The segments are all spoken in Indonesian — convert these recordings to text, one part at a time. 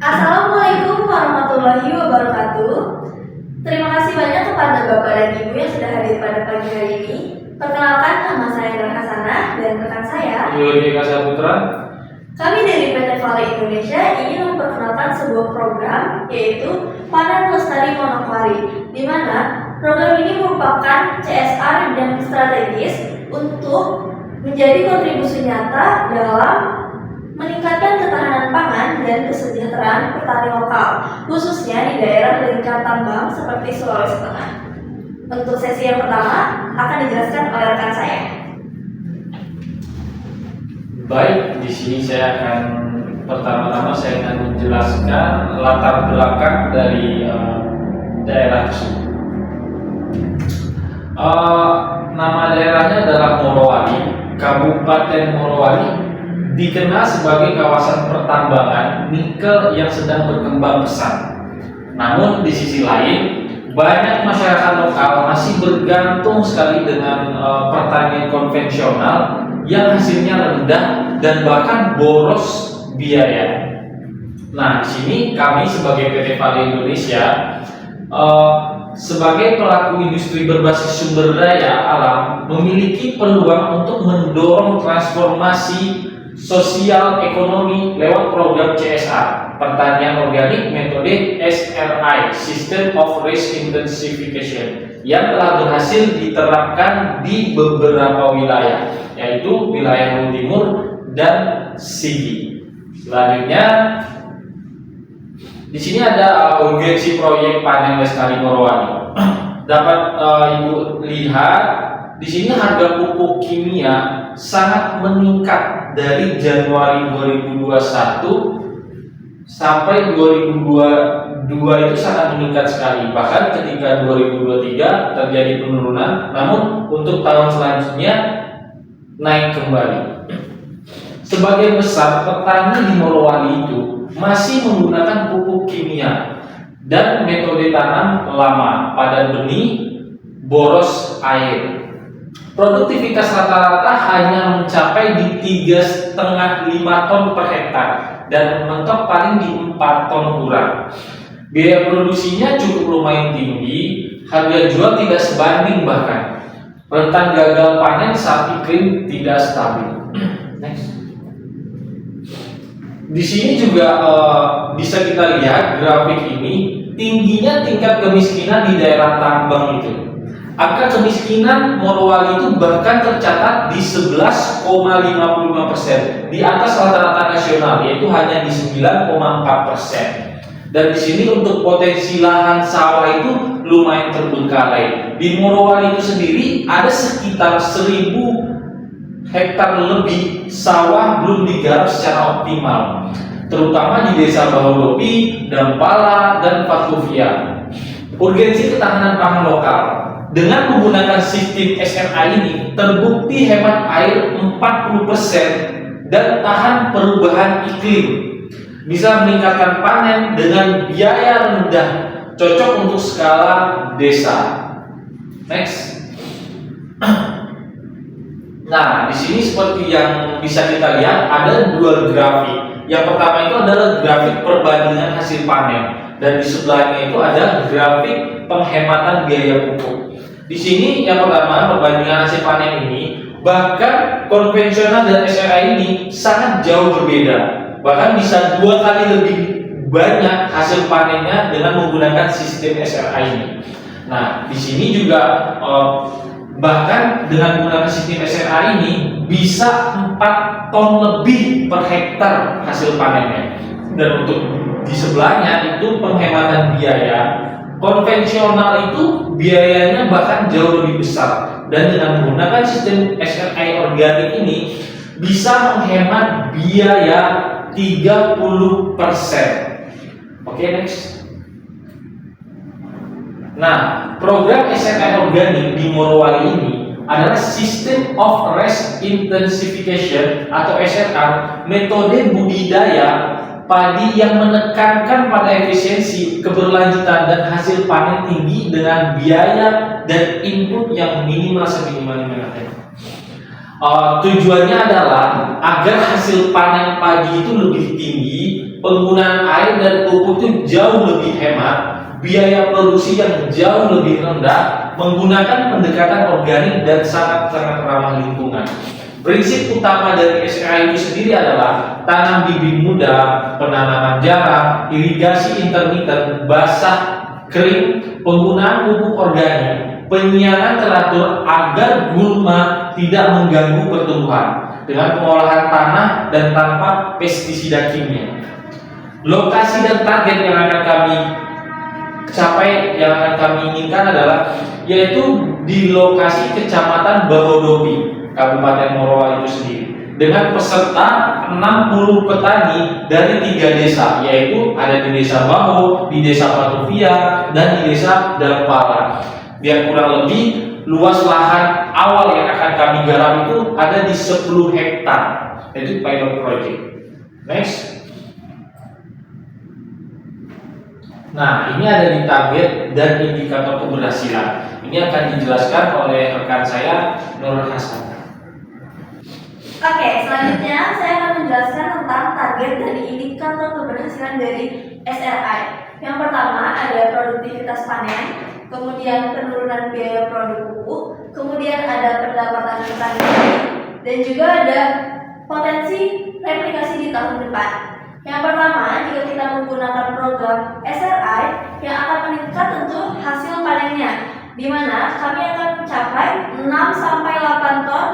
Assalamualaikum warahmatullahi wabarakatuh. Terima kasih banyak kepada Bapak dan Ibu yang sudah hadir pada pagi hari ini. Perkenalkan, nama saya Nur Hasanah dan rekan saya Yudi Kasaputra. Kami dari PT Vale Indonesia ingin memperkenalkan sebuah program yaitu Panen Lestari Manokwari, di mana program ini merupakan CSR dan strategis untuk menjadi kontribusi nyata dalam meningkatkan ketahanan pangan dan kesejahteraan petani lokal, khususnya di daerah lingkar tambang seperti Sulawesi Tengah. Untuk sesi yang pertama akan dijelaskan oleh rekan saya. Baik, di sini saya akan pertama-tama saya akan menjelaskan latar belakang dari daerah tersebut. Nama daerahnya adalah Morowali, Kabupaten Morowali, dikenal sebagai kawasan pertambangan nikel yang sedang berkembang pesat. Namun di sisi lain, banyak masyarakat lokal masih bergantung sekali dengan pertanian konvensional yang hasilnya rendah dan bahkan boros biaya. Nah, di sini kami sebagai PT Vale Indonesia sebagai pelaku industri berbasis sumber daya alam memiliki peluang untuk mendorong transformasi sosial ekonomi lewat program CSR, pertanian organik metode SRI, System of Rice Intensification, yang telah berhasil diterapkan di beberapa wilayah, yaitu wilayah Luwu Timur dan Sigi. Selanjutnya, di sini ada urgensi proyek Panen Lestari Morowali. Dapat Ibu lihat di sini harga pupuk kimia sangat meningkat dari Januari 2021 sampai 2022 itu sangat meningkat sekali. Bahkan ketika 2023 terjadi penurunan, namun untuk tahun selanjutnya naik kembali. Sebagian besar petani di Morowali itu masih menggunakan pupuk kimia dan metode tanam lama, padan benih, boros air. Produktivitas rata-rata hanya mencapai di 3,5-5 ton per hektar dan mentok paling di 4 ton kurang. Biaya produksinya cukup lumayan tinggi, harga jual tidak sebanding bahkan. Rentan gagal panen saat iklim tidak stabil. Next. Di sini juga bisa kita lihat grafik ini, tingginya tingkat kemiskinan di daerah tambang itu. Angka kemiskinan Morowali itu bahkan tercatat di 11,55%, di atas rata-rata nasional, yaitu hanya di 9,4%. Dan di sini untuk potensi lahan sawah itu lumayan terbengkalai. Di Morowali itu sendiri ada sekitar 1.000 hektar lebih sawah belum digarap secara optimal, terutama di desa Bahodopi, Dampala, dan Fatuvia. Urgensi ketahanan pangan lokal dengan menggunakan sistem SRI ini terbukti hemat air 40% dan tahan perubahan iklim. Bisa meningkatkan panen dengan biaya rendah, cocok untuk skala desa. Next. Nah, di sini seperti yang bisa kita lihat ada dua grafik. Yang pertama itu adalah grafik perbandingan hasil panen, dan di sebelahnya itu ada grafik penghematan biaya pupuk. Di sini yang pertama perbandingan hasil panen ini, bahkan konvensional dan SRI ini sangat jauh berbeda. Bahkan bisa 2 kali lebih banyak hasil panennya dengan menggunakan sistem SRI ini. Nah, di sini juga bahkan dengan menggunakan sistem SRI ini bisa 4 ton lebih per hektar hasil panennya. Dan untuk di sebelahnya itu penghematan biaya. Konvensional itu biayanya bahkan jauh lebih besar, dan dengan menggunakan sistem SRI organik ini bisa menghemat biaya 30%. Oke, next. Nah, program SRI organik di Morowali ini adalah System of Rice Intensification atau SRI, metode budidaya padi yang menekankan pada efisiensi, keberlanjutan, dan hasil panen tinggi dengan biaya dan input yang minimal seminimal-minimalnya. Tujuannya adalah agar hasil panen padi itu lebih tinggi, penggunaan air dan pupuk itu jauh lebih hemat, biaya produksi yang jauh lebih rendah, menggunakan pendekatan organik dan sangat-sangat ramah lingkungan. Prinsip utama dari SRI itu sendiri adalah tanam bibit muda, penanaman jarak, irigasi intermiten, basah, kering, penggunaan pupuk organik, penyiaran teratur agar gulma tidak mengganggu pertumbuhan dengan pengolahan tanah dan tanpa pestisida kimia. Lokasi dan target yang akan kami capai, yang akan kami inginkan adalah yaitu di lokasi Kecamatan Bahodopi, Kabupaten Morowa itu sendiri, dengan peserta 60 petani dari 3 desa, yaitu ada di Desa Baho, di Desa Patuvia, dan di Desa Dampala. Yang kurang lebih luas lahan awal yang akan kami garap itu ada di 10 hektar, yaitu pilot project. Next. Nah, ini ada di target dan indikator keberhasilan. Ini akan dijelaskan oleh rekan saya, Nur Hasan. Oke, selanjutnya saya akan menjelaskan tentang target dan indikator keberhasilan dari SRI. Yang pertama ada produktivitas panen, kemudian penurunan biaya produk pupuk, kemudian ada pendapatan petani, dan juga ada potensi replikasi di tahun depan. Yang pertama, jika kita menggunakan program SRI yang akan meningkat tentu hasil panennya, di mana kami akan mencapai 6-8 ton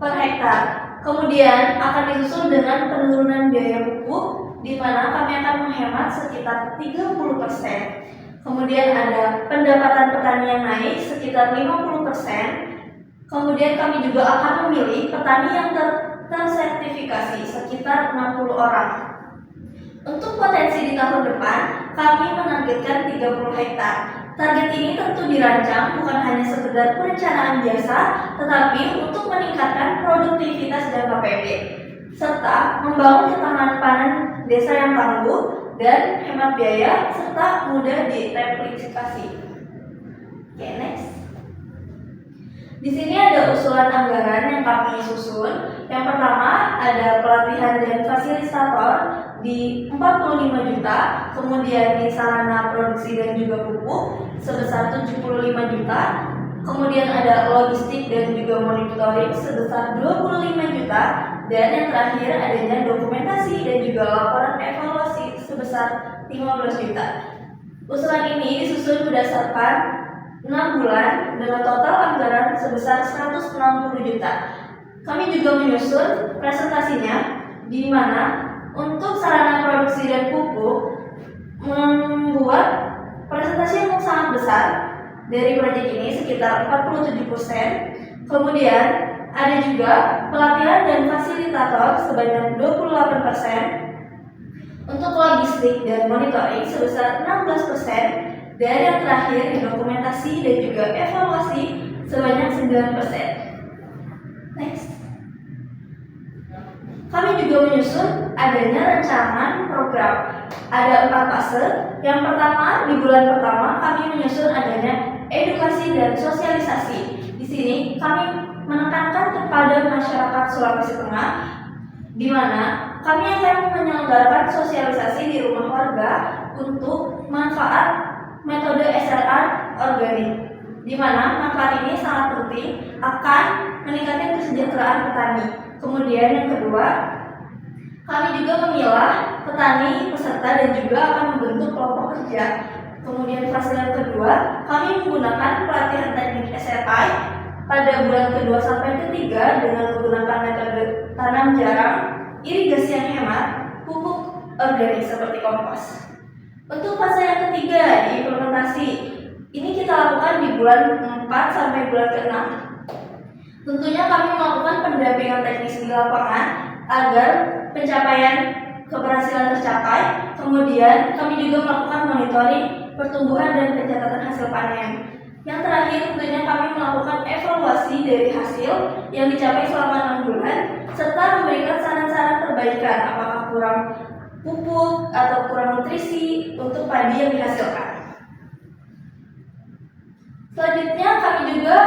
per hektar. Kemudian akan disusul dengan penurunan biaya pupuk, di mana kami akan menghemat sekitar 30%. Kemudian ada pendapatan petani yang naik sekitar 50%. Kemudian kami juga akan memilih petani yang tersertifikasi sekitar 60 orang. Untuk potensi di tahun depan, kami menargetkan 30 hektar. Target ini tentu dirancang bukan hanya sekedar perencanaan biasa, tetapi untuk meningkatkan produktivitas dan KPP, serta membangun ketahanan pangan desa yang tangguh dan hemat biaya, serta mudah direplikasi. Oke, next. Di sini ada usulan anggaran yang kami susun. Yang pertama ada pelatihan dan fasilitator di 45 juta, kemudian di sarana produksi dan juga pupuk sebesar 75 juta, kemudian ada logistik dan juga monitoring sebesar 25 juta, dan yang terakhir adanya dokumentasi dan juga laporan evaluasi sebesar 15 juta. Usulan ini disusun berdasarkan 6 bulan dengan total anggaran sebesar 160 juta. Kami juga menyusun presentasinya, di mana untuk sarana produksi dan pupuk membuat presentasi yang sangat besar dari proyek ini sekitar 47%. Kemudian ada juga pelatihan dan fasilitator sebanyak 28%. Untuk logistik dan monitoring sebesar 16%. Dan yang terakhir dokumentasi dan juga evaluasi sebanyak 9%. Next. Kami juga menyusun adanya rancangan program. Ada 4 fase. Yang pertama, di bulan pertama kami menyusun adanya edukasi dan sosialisasi. Di sini kami menekankan kepada masyarakat Sulawesi Tengah, di mana kami akan menyelenggarakan sosialisasi di rumah warga untuk manfaat metode SRI organik, di mana manfaat ini sangat penting akan meningkatkan kesejahteraan petani. Kemudian yang kedua, kami juga memilah petani peserta dan juga akan membentuk kelompok kerja. Kemudian fase yang kedua, kami menggunakan pelatihan teknik SRI pada bulan kedua sampai ketiga dengan menggunakan metode tanam jarak, irigasi yang hemat, pupuk organik seperti kompos. Untuk fase yang ketiga di implementasi, ini kita lakukan di bulan 4 sampai bulan ke-6. Tentunya kami melakukan pendampingan teknis di lapangan agar pencapaian keberhasilan tercapai. Kemudian kami juga melakukan monitoring pertumbuhan dan pencatatan hasil panen. Yang terakhir tentunya kami melakukan evaluasi dari hasil yang dicapai selama 6 bulan serta memberikan saran-saran perbaikan apakah kurang pupuk atau kurang nutrisi untuk padi yang dihasilkan. Selanjutnya kami juga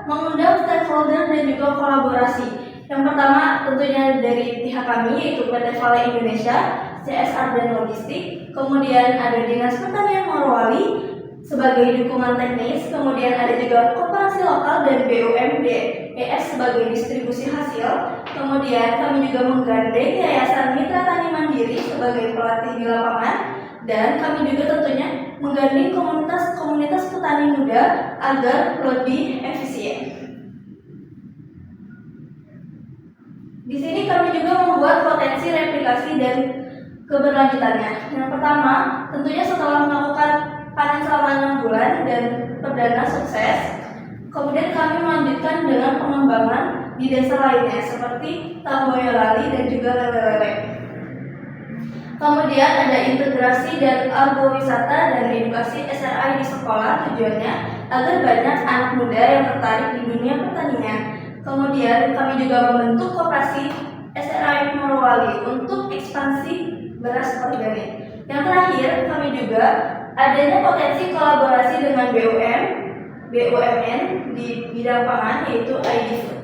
mengundang stakeholder dan juga kolaborasi. Yang pertama tentunya dari pihak kami yaitu PT Vale Indonesia, CSR dan Logistik, kemudian ada Dinas Pertanian Morowali sebagai dukungan teknis, kemudian ada juga Koperasi Lokal dan BUMD ES sebagai distribusi hasil, kemudian kami juga menggandeng Yayasan Mitra Tani Mandiri sebagai pelatih di lapangan, dan kami juga tentunya menggandeng komunitas petani muda agar lebih efisien. Di sini kami juga membuat potensi replikasi dan keberlanjutannya. Yang pertama, tentunya setelah melakukan panen selama 6 bulan dan perdana sukses, kemudian kami melanjutkan dengan pengembangan di desa lainnya seperti Tamboyolali dan juga Lele-Lele. Kemudian ada integrasi dan arbowisata dan edukasi SRI di sekolah, tujuannya agar banyak anak muda yang tertarik di dunia pertanian. Kemudian kami juga membentuk koperasi SRI Morowali untuk ekspansi beras organik. Yang terakhir, kami juga adanya potensi kolaborasi dengan BUMN di bidang pangan, yaitu ID Food.